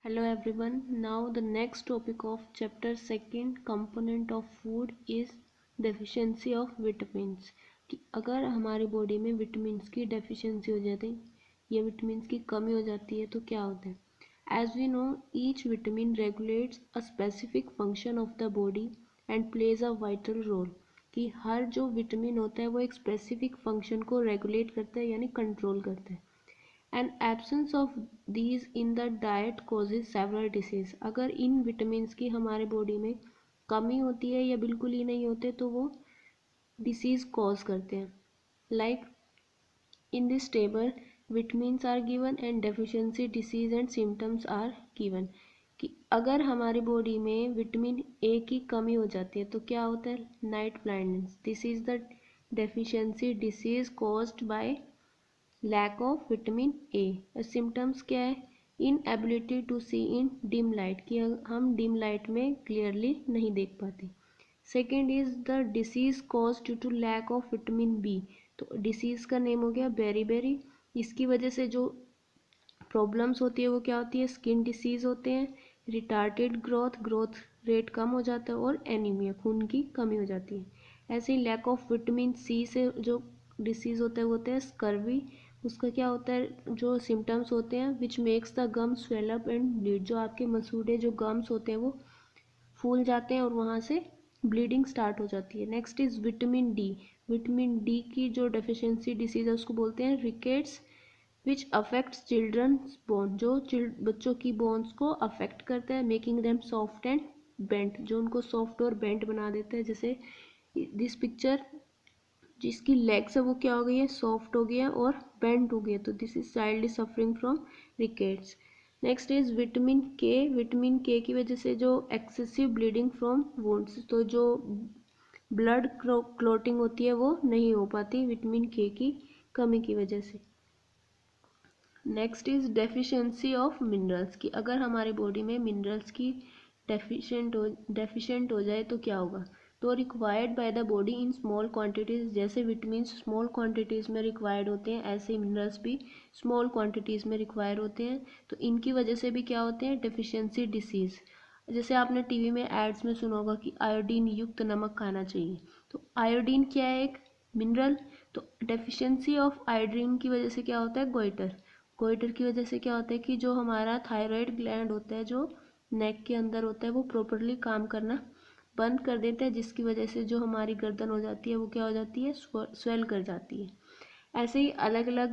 Hello everyone. Now the next topic of chapter second component of food is deficiency of vitamins. कि अगर हमारी body में vitamins की deficiency हो जाती है या विटामिन्स की कमी हो जाती है तो क्या होता है। As we know each vitamin regulates a specific function of the body and plays a vital role. कि हर जो विटामिन होता है वो एक स्पेसिफिक फंक्शन को रेगुलेट करता है यानी कंट्रोल करता है। And absence of these in the diet causes several disease. अगर इन विटामिन्स की हमारे बॉडी में कमी होती है या बिल्कुल ही नहीं होते तो वो डिसीज कॉज करते हैं। Like in this table vitamins are given and deficiency disease and symptoms are given. कि अगर हमारी बॉडी में विटामिन ए की कमी हो जाती है तो क्या होता है, night blindness. This is the deficiency disease caused by lack of vitamin A. Symptoms क्या है, inability to see in dim light, कि हम डिम लाइट में क्लियरली नहीं देख पाते। Second is the disease cause due to lack of vitamin B. तो disease का नेम हो गया बेरीबेरी। इसकी वजह से जो प्रॉब्लम्स होती है वो क्या होती है, स्किन डिसीज होते हैं, रिटार्टेड ग्रोथ, ग्रोथ रेट कम हो जाता है और एनीमिया, खून की कमी हो जाती है। ऐसे ही लैक ऑफ विटामिन सी से जो डिसीज होता है वो होता है स्कर्वी। उसका क्या होता है, जो सिम्टम्स होते हैं which makes the gums swell up and bleed. जो आपके मसूड़े जो गम्स होते हैं वो फूल जाते हैं और वहाँ से ब्लीडिंग स्टार्ट हो जाती है। Next is vitamin D. Vitamin D की जो डेफिशिएंसी डिसीज है उसको बोलते हैं rickets which affects childrens bone. जो बच्चों की बोन्स को अफेक्ट करता है, making them soft and bent, जो उनको सॉफ्ट और बेंट बना देता है। जैसे दिस पिक्चर, जिसकी लेग्स है वो क्या हो गई है, सॉफ्ट हो गया और बेंट हो गया। तो this is child is suffering from rickets. Next is vitamin के। विटामिन के की वजह से जो एक्सेसिव ब्लीडिंग फ्रॉम वुंड्स, तो जो ब्लड क्लोटिंग होती है वो नहीं हो पाती विटामिन के की कमी की वजह से। Next is deficiency of minerals, की अगर हमारी बॉडी में मिनरल्स की डेफिशिएंट हो जाए तो क्या होगा। तो required by the body in small quantities, जैसे विटामिन्स स्मॉल क्वांटिटीज़ में रिक्वायर्ड होते हैं ऐसे मिनरल्स भी स्मॉल क्वांटिटीज़ में रिक्वायर होते हैं। तो इनकी वजह से भी क्या होते हैं, डेफिशिएंसी डिसीज़। जैसे आपने टीवी में एड्स में सुना होगा कि आयोडीन युक्त नमक खाना चाहिए। तो आयोडीन क्या है, एक मिनरल। तो डेफिशिएंसी ऑफ आयोडीन की वजह से क्या होता है, गोइटर। गोइटर की वजह से क्या होता है कि जो हमारा थायराइड ग्लैंड होता है जो नेक के अंदर होता है वो प्रॉपरली काम करना बंद कर देता है, जिसकी वजह से जो हमारी गर्दन हो जाती है वो क्या हो जाती है, स्वेल कर जाती है। ऐसे ही अलग अलग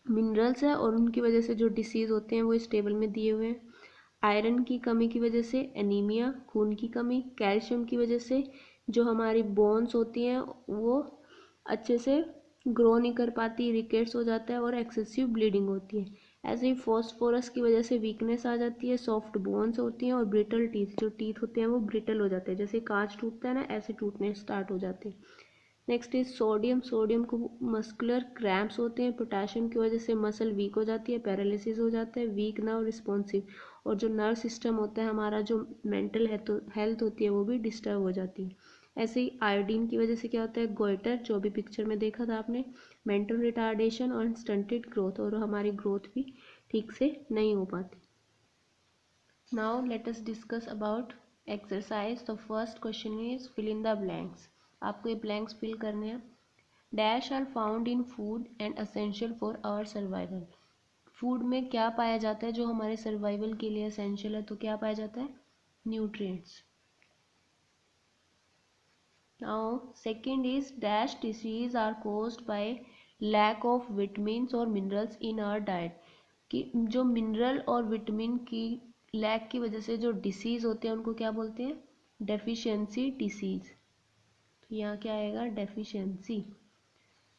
मिनरल्स है और उनकी वजह से जो डिसीज होते हैं वो इस टेबल में दिए हुए हैं। आयरन की कमी की वजह से एनीमिया, खून की कमी। कैल्शियम की वजह से जो हमारी बोन्स होती हैं वो अच्छे से ग्रो नहीं कर पाती, रिकेट्स हो जाता है और एक्सेसिव ब्लीडिंग होती है। ऐसे ही फॉस्फोरस की वजह से वीकनेस आ जाती है, सॉफ्ट बोन्स होती हैं और ब्रिटल टीथ, जो टीथ होते हैं वो ब्रिटल हो जाते हैं, जैसे कांच टूटता है ना ऐसे टूटने स्टार्ट हो जाते हैं। Next is sodium. सोडियम को मस्कुलर क्रैम्प्स होते हैं। पोटाशियम की वजह से मसल वीक हो जाती है, पैरालिसिस हो जाता है, वीक नर्व रिस्पॉन्सिव, और जो नर्व सिस्टम होता है हमारा, जो मेंटल हेल्थ होती है वो भी डिस्टर्ब हो जाती है। ऐसे ही आयोडीन की वजह से क्या होता है, गोइटर, जो भी पिक्चर में देखा था आपने, मेंटल रिटार्डेशन और स्टंटेड ग्रोथ, और हमारी ग्रोथ भी ठीक से नहीं हो पाती। Now let us discuss about exercise. The first question is fill in the blanks. आपको ये ब्लैंक्स फिल करने हैं। Dash are found in food and essential for our survival. Food में क्या पाया जाता है जो हमारे सर्वाइवल के लिए असेंशियल है, तो क्या पाया जाता है, nutrients. Now second is dash disease are caused by lack of vitamins और मिनरल्स इन आवर डाइट। कि जो मिनरल और विटामिन की लैक की वजह से जो डिसीज होते हैं उनको क्या बोलते हैं, डेफिशिएंसी डिसीज। तो यहाँ क्या आएगा, deficiency.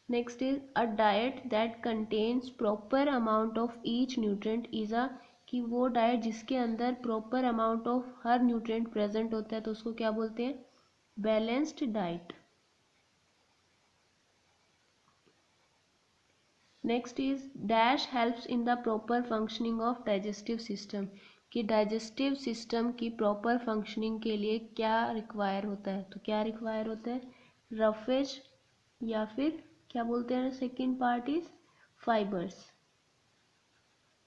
Next is a diet that contains proper amount of each nutrient is a, कि वो डाइट जिसके अंदर proper amount of her nutrient present होता है तो उसको क्या बोलते हैं, balanced diet. Next is dash helps in the proper functioning of digestive system. कि डाइजेस्टिव सिस्टम की प्रॉपर फंक्शनिंग के लिए क्या रिक्वायर होता है, तो क्या रिक्वायर होता है, रफेज, या फिर क्या बोलते हैं सेकेंड पार्ट इज फाइबर्स,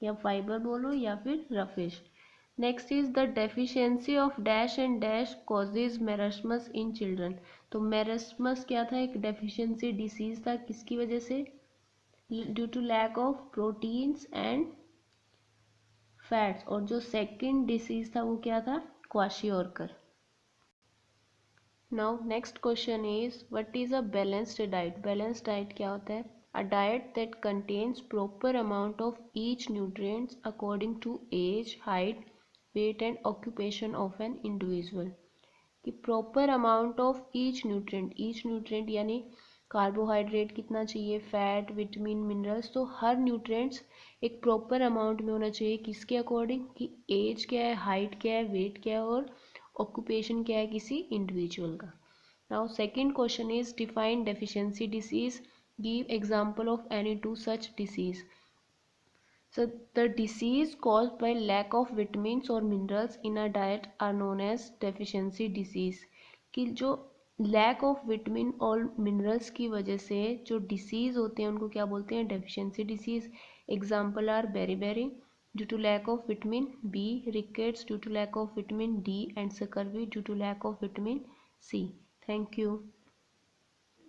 या फाइबर बोलो या फिर रफिश। Next is the deficiency of dash and dash causes marasmus in children. तो मेरस्मस क्या था, एक डेफिशिएंसी डिसीज था, किसकी वजह से, due to lack of proteins and fats. और जो सेकंड डिसीज था वो क्या था, kwashiorkor. Now next question is what is a balanced diet. Balanced diet क्या होता है, a diet that contains proper amount of each nutrients according to age, height, weight and occupation of an individual. कि proper amount of each nutrient यानी carbohydrate कितना चाहिए, fat, vitamin, minerals, तो हर nutrients एक प्रॉपर अमाउंट में होना चाहिए। किसके अकॉर्डिंग, कि एज क्या है, हाइट क्या है, वेट क्या है और ऑक्यूपेशन क्या है किसी इंडिविजुअल का। Now second question is define deficiency disease, give example of any two such disease. So the disease caused by lack of vitamins or minerals in a diet are known as deficiency disease। कि जो lack of vitamin और minerals की वजह से जो disease होते हैं उनको क्या बोलते हैं, deficiency disease। Example are beriberi due to lack of vitamin B, rickets due to lack of vitamin D and scurvy due to lack of vitamin C। Thank you।